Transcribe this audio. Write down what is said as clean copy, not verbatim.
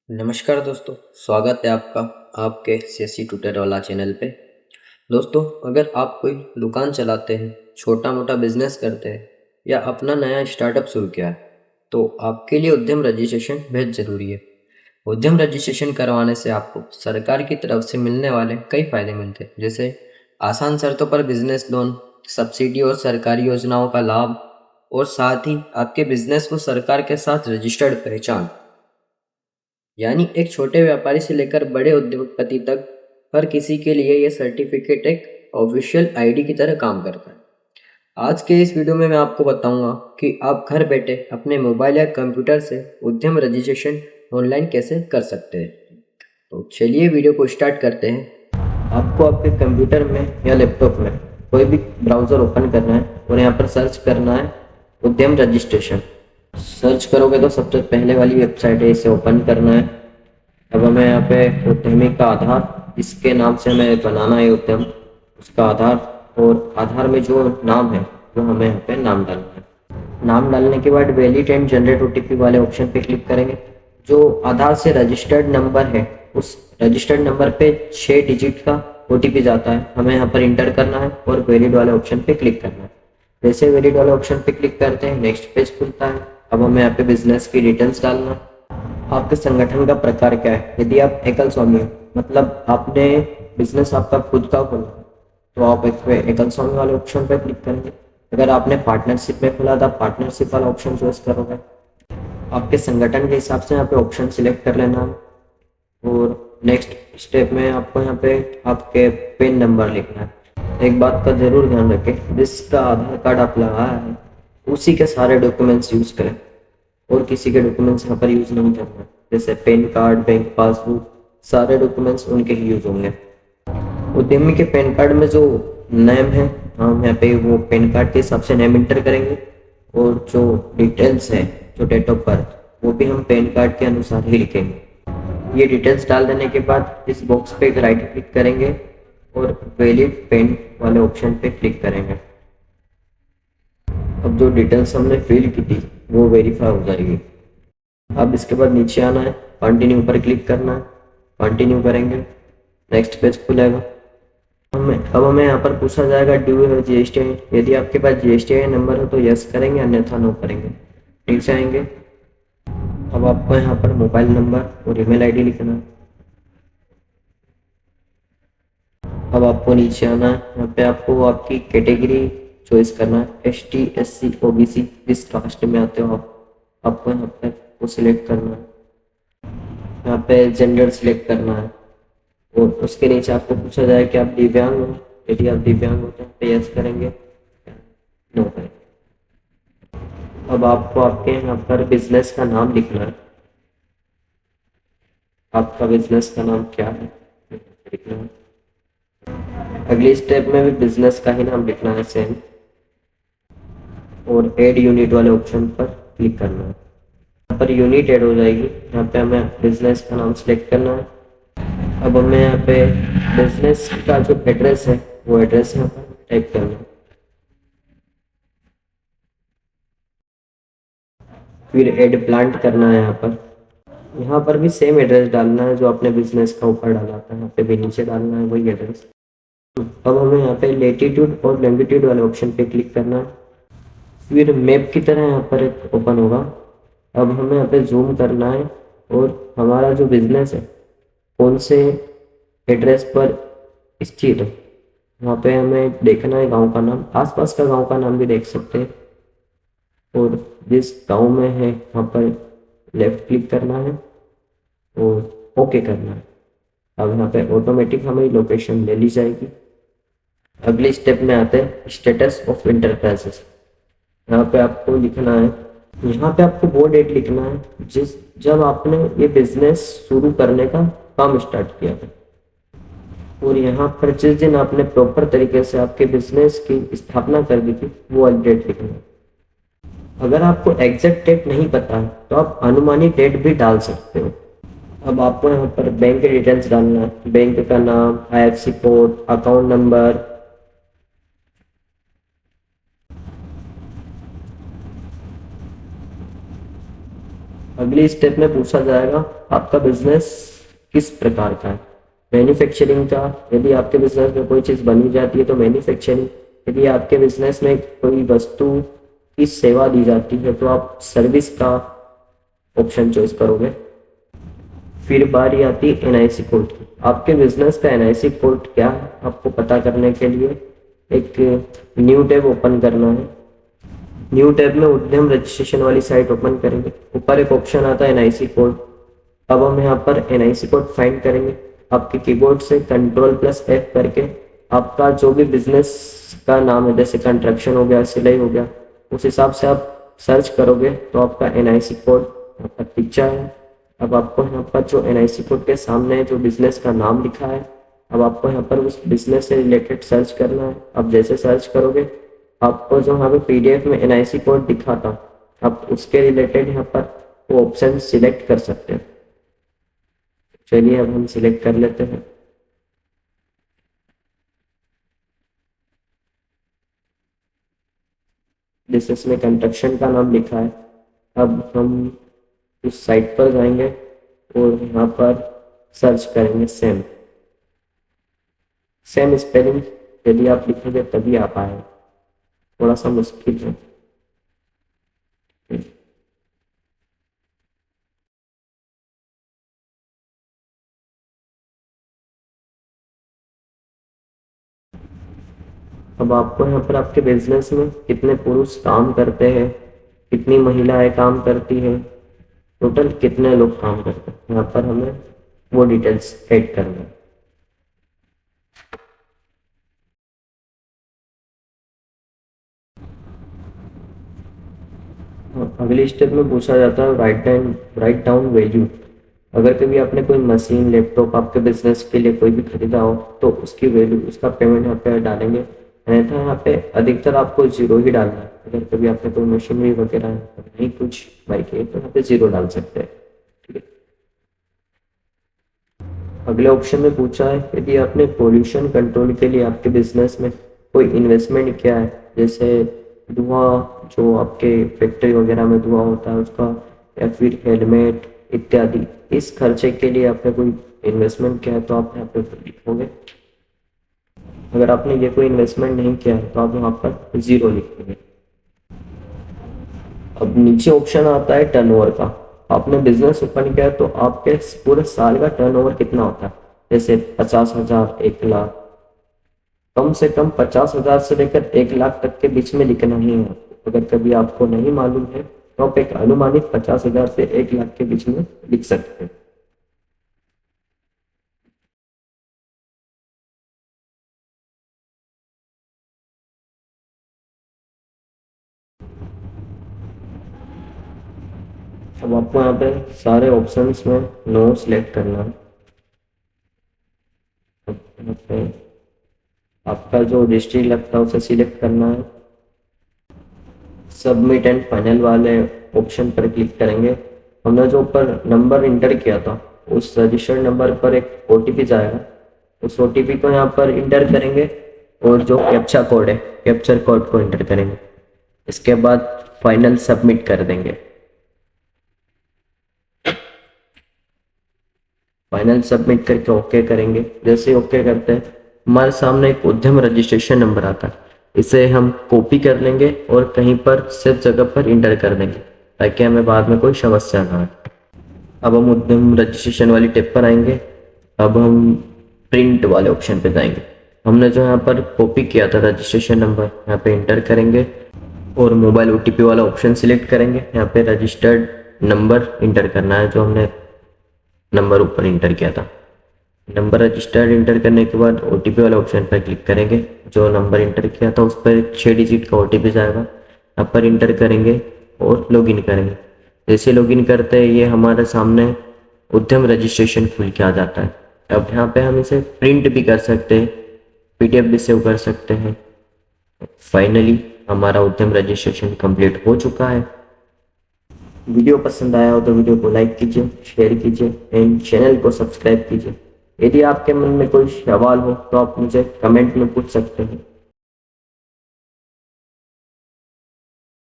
नमस्कार दोस्तों, स्वागत है आपका आपके सीएससी ट्यूटर वाला चैनल पे। दोस्तों, अगर आप कोई दुकान चलाते हैं, छोटा मोटा बिजनेस करते हैं या अपना नया स्टार्टअप शुरू किया है, तो आपके लिए उद्यम रजिस्ट्रेशन बेहद ज़रूरी है। उद्यम रजिस्ट्रेशन करवाने से आपको सरकार की तरफ से मिलने वाले कई फायदे मिलते हैं, जैसे आसान शर्तों पर बिजनेस लोन, सब्सिडी और सरकारी योजनाओं का लाभ, और साथ ही आपके बिजनेस को सरकार के साथ रजिस्टर्ड पहचान, यानी एक छोटे व्यापारी से लेकर बड़े उद्योगपति तक हर किसी के लिए यह सर्टिफिकेट एक ऑफिशियल आईडी की तरह काम करता है। आज के इस वीडियो में मैं आपको बताऊंगा कि आप घर बैठे अपने मोबाइल या कंप्यूटर से उद्यम रजिस्ट्रेशन ऑनलाइन कैसे कर सकते हैं। तो चलिए वीडियो को स्टार्ट करते हैं। आपको आपके कंप्यूटर में या लैपटॉप में कोई भी ब्राउज़र ओपन करना है और यहाँ पर सर्च करना है उद्यम रजिस्ट्रेशन। सर्च करोगे तो सबसे पहले वाली वेबसाइट है, इसे ओपन करना है। अब हमें यहाँ पे उद्यमी का आधार, इसके नाम से हमें बनाना है उद्यम, उसका आधार, और आधार में जो नाम है वो हमें यहाँ पे नाम डालना है। नाम डालने के बाद वैलिड एंड जनरेट ओटीपी वाले ऑप्शन पे क्लिक करेंगे। जो आधार से रजिस्टर्ड नंबर है उस रजिस्टर्ड नंबर पे 6 डिजिट का ओटीपी जाता है, हमें यहाँ पर इंटर करना है और वैलिड वाले ऑप्शन पे क्लिक करना है। जैसे वैलिड वाले ऑप्शन पे क्लिक करते हैं, नेक्स्ट पेज खुलता है। अब हमें यहाँ पे बिजनेस की डिटेल्स डालना है। आपके संगठन का प्रकार क्या है। यदि आप एकल स्वामी हो, मतलब आपने बिजनेस आपका खुद का खोला, तो आप एकल स्वामी वाले ऑप्शन पर क्लिक करेंगे। अगर आपने पार्टनरशिप में खोला था, पार्टनरशिप वाला ऑप्शन चूज करोगे। आपके संगठन के हिसाब से यहाँ पे ऑप्शन सिलेक्ट कर लेना है और नेक्स्ट स्टेप में आपको यहाँ पे आपके पिन नंबर लिखना है। एक बात का जरूर ध्यान रखें, जिसका आधार कार्ड आप लगाया है उसी के सारे डॉक्यूमेंट्स यूज करें और किसी के डॉक्यूमेंट्स यहाँ पर यूज नहीं करना। जैसे पैन कार्ड, बैंक पासबुक, सारे डॉक्यूमेंट्स उनके ही यूज होंगे। उद्यमी के पैन कार्ड में जो नेम है, हम यहाँ पे वो पैन कार्ड के हिसाब से नेम इंटर करेंगे और जो डिटेल्स है, जो डेट ऑफ बर्थ, वो भी हम पैन कार्ड के अनुसार ही लिखेंगे। ये डिटेल्स डाल देने के बाद इस बॉक्स पे राइट क्लिक करेंगे और वैलिड पैन वाले ऑप्शन पे क्लिक करेंगे। अब जो डिटेल्स हमने फिल की थी वो वेरीफाई हो जाएगी। अब इसके बाद नीचे आना है, कंटिन्यू पर क्लिक करना है, कंटिन्यू करेंगे, नेक्स्ट पेज खुलेगा। हमें यहाँ पर पूछा जाएगा डू यू हैव जीएसटी। यदि आपके पास जीएसटी नंबर हो तो यस करेंगे, अन्यथा नो करेंगे। नीचे आएंगे। अब आपको यहाँ पर मोबाइल नंबर और ईमेल आईडी लिखना है। अब आपको नीचे आना है, यहाँ पे आपको आपकी कैटेगरी चॉइस करना है, ST SC OBC, किस कास्ट में आते हो आपको यहाँ पे वो सिलेक्ट करना है। यहाँ पे जेंडर सिलेक्ट करना है और उसके नीचे आपको पूछा जाए कि आप दिव्यांग हो। यदि आप दिव्यांग हो तो यस करेंगे, नो करेंगे। अब आपको आपके यहाँ पर बिजनेस का नाम लिखना है। आपका बिजनेस का नाम क्या है लिखना है। अगली स्टेप में भी बिजनेस का ही नाम लिखना है सेम, और एड यूनिट वाले ऑप्शन पर क्लिक करना है। यहाँ पर यूनिट ऐड हो जाएगी। यहाँ पे हमें बिजनेस का नाम सिलेक्ट करना है। अब हमें यहाँ पे बिजनेस का जो एड्रेस है वो एड्रेस यहाँ पर टाइप करना है। फिर एड प्लांट करना है। यहाँ पर भी सेम एड्रेस डालना है जो आपने बिजनेस का ऊपर डाला था, यहाँ पे भी नीचे डालना है वही एड्रेस। अब हमें यहाँ पे लेटीट्यूड और लॉन्गिट्यूड वाले ऑप्शन पे क्लिक करना है। फिर मैप की तरह यहाँ पर एक ओपन होगा। अब हमें यहाँ पे जूम करना है और हमारा जो बिजनेस है कौन से एड्रेस पर स्थित है वहाँ पे हमें देखना है गांव का नाम। आसपास का गांव का नाम भी देख सकते हैं और जिस गांव में है वहाँ पर लेफ्ट क्लिक करना है और ओके करना है। अब यहाँ पे ऑटोमेटिक हमें लोकेशन ले ली जाएगी। अगले स्टेप में आते हैं स्टेटस ऑफ इंटरप्राइजेस। यहाँ पे आपको लिखना है, यहाँ पे आपको वो डेट लिखना है जब आपने ये बिजनेस शुरू करने का काम स्टार्ट किया था, और यहाँ पर जिस दिन आपने प्रॉपर तरीके से आपके बिजनेस की स्थापना कर दी थी वो वाली डेट लिखना है। अगर आपको एग्जैक्ट डेट नहीं पता है तो आप अनुमानित डेट भी डाल सकते हो। अब आपको यहाँ पर बैंक के डिटेल्स डालना है, बैंक का नाम, IFSC कोड, अकाउंट नंबर। अगली स्टेप में पूछा जाएगा आपका बिजनेस किस प्रकार का है। मैन्युफैक्चरिंग का, यदि आपके बिजनेस में कोई चीज़ बनी जाती है तो मैन्युफैक्चरिंग, यदि आपके बिजनेस में कोई वस्तु की सेवा दी जाती है तो आप सर्विस का ऑप्शन चॉइस करोगे। फिर बारी आती है एनआईसी कोड की। आपके बिजनेस का एनआईसी कोड क्या है आपको पता करने के लिए एक न्यू टैब ओपन करना है। न्यू टैब में उद्यम रजिस्ट्रेशन वाली साइट ओपन करेंगे। ऊपर एक ऑप्शन आता है एनआईसी कोड। अब हम यहाँ पर एनआईसी कोड फाइंड करेंगे। आपके कीबोर्ड से Ctrl+F करके आपका जो भी बिजनेस का नाम है, जैसे कंस्ट्रक्शन हो गया, सिलाई हो गया, उस हिसाब से आप सर्च करोगे तो आपका एनआईसी कोड यहाँ पर दिख जाएगा। अब आपको यहाँ पर जो एनआईसी कोड के सामने जो बिजनेस का नाम लिखा है, अब आपको यहाँ पर उस बिजनेस से रिलेटेड सर्च करना है। अब जैसे सर्च करोगे आपको जो यहाँ पे पीडीएफ में एनआईसी कोड दिखा था, आप उसके रिलेटेड यहाँ पर वो ऑप्शन सिलेक्ट कर सकते हैं। चलिए अब हम सिलेक्ट कर लेते हैं। जैसे इसमें कंस्ट्रक्शन का नाम लिखा है, अब हम उस साइट पर जाएंगे और यहाँ पर सर्च करेंगे सेम स्पेलिंग। यदि आप लिखेंगे तभी आ पाएगा, थोड़ा सा मुश्किल है। अब आपको यहाँ पर आपके बिजनेस में कितने पुरुष काम करते हैं, कितनी महिलाएं काम करती हैं, टोटल कितने लोग काम करते हैं, यहाँ पर हमें वो डिटेल्स ऐड करना है। अगले स्टेप में पूछा जाता है राइट डाउन वैल्यू। अगर कभी आपने कोई मशीन, लैपटॉप आपके बिजनेस के लिए कोई भी खरीदा हो तो उसकी वैल्यू, उसका पेमेंट यहाँ पे डालेंगे। अन्यथा यहाँ पे अधिकतर आपको जीरो ही डालना है। अगर कभी आपने कोई मशीनरी वगैरह नहीं कुछ बाइक है तो यहाँ पे जीरो डाल सकते हैं। ठीक है। अगले ऑप्शन में पूछा है यदि आपने पोल्यूशन कंट्रोल के लिए आपके बिजनेस में कोई इन्वेस्टमेंट किया है, जैसे धुआं जो आपके फैक्ट्री वगैरह में धुआं होता है उसका, या फिर हेलमेट इत्यादि, इस खर्चे के लिए आपने कोई इन्वेस्टमेंट किया है तो आप यहाँ पे लिखोगे। अगर आपने ये कोई इन्वेस्टमेंट नहीं किया है तो आप यहाँ पर जीरो लिखोगे। अब नीचे ऑप्शन आता है टर्नओवर का। आपने बिजनेस ओपन किया तो आपके पूरे साल का टर्नओवर कितना होता है, जैसे 50,000, 1 लाख। कम से कम 50,000 से लेकर 1 लाख तक के बीच में लिखना ही है। अगर कभी आपको नहीं मालूम है तो आप एक अनुमानित 50,000 से 1 लाख के बीच में लिख सकते हैं। अब आपको यहाँ पे सारे ऑप्शंस में नो सिलेक्ट करना है। यहाँ पे आपका जो डिस्ट्रिक्ट लगता है उसे सिलेक्ट करना है। सबमिट एंड फाइनल वाले ऑप्शन पर क्लिक करेंगे। हमने जो ऊपर नंबर इंटर किया था उस रजिस्टर्ड नंबर पर एक ओटीपी जाएगा, उस ओटीपी को यहाँ पर इंटर करेंगे और जो कैप्चा कोड है, कैप्चर कोड को इंटर करेंगे। इसके बाद फाइनल सबमिट कर देंगे। फाइनल सबमिट करके ओके करेंगे। जैसे ओके करते हैं हमारे सामने एक उद्यम रजिस्ट्रेशन नंबर आता है, इसे हम कॉपी कर लेंगे और कहीं पर सेफ जगह पर इंटर कर देंगे ताकि हमें बाद में कोई समस्या ना आए। अब हम उद्यम रजिस्ट्रेशन वाली टेप पर आएंगे। अब हम प्रिंट वाले ऑप्शन पे जाएंगे। हमने जो यहाँ पर कॉपी किया था रजिस्ट्रेशन नंबर, यहाँ पे इंटर करेंगे और मोबाइल ओटीपी वाला ऑप्शन सिलेक्ट करेंगे। यहाँ पे रजिस्टर्ड नंबर इंटर करना है, जो हमने नंबर ऊपर इंटर किया था। नंबर रजिस्टर्ड इंटर करने के बाद ओटीपी वाले ऑप्शन पर क्लिक करेंगे। जो नंबर इंटर किया था उस पर 6 डिजिट का ओटीपी जाएगा, यहाँ पर इंटर करेंगे और लॉगिन करेंगे। जैसे लॉगिन करते हैं ये हमारे सामने उद्यम रजिस्ट्रेशन खुल के आ जाता है। अब यहाँ पे हम इसे प्रिंट भी कर सकते हैं, पीडीएफ भी सेव कर सकते हैं। फाइनली हमारा उद्यम रजिस्ट्रेशन कंप्लीट हो चुका है। वीडियो पसंद आया हो तो वीडियो को लाइक कीजिए, शेयर कीजिए एंड चैनल को सब्सक्राइब कीजिए। यदि आपके मन में कोई सवाल हो तो आप मुझे कमेंट में पूछ सकते हैं।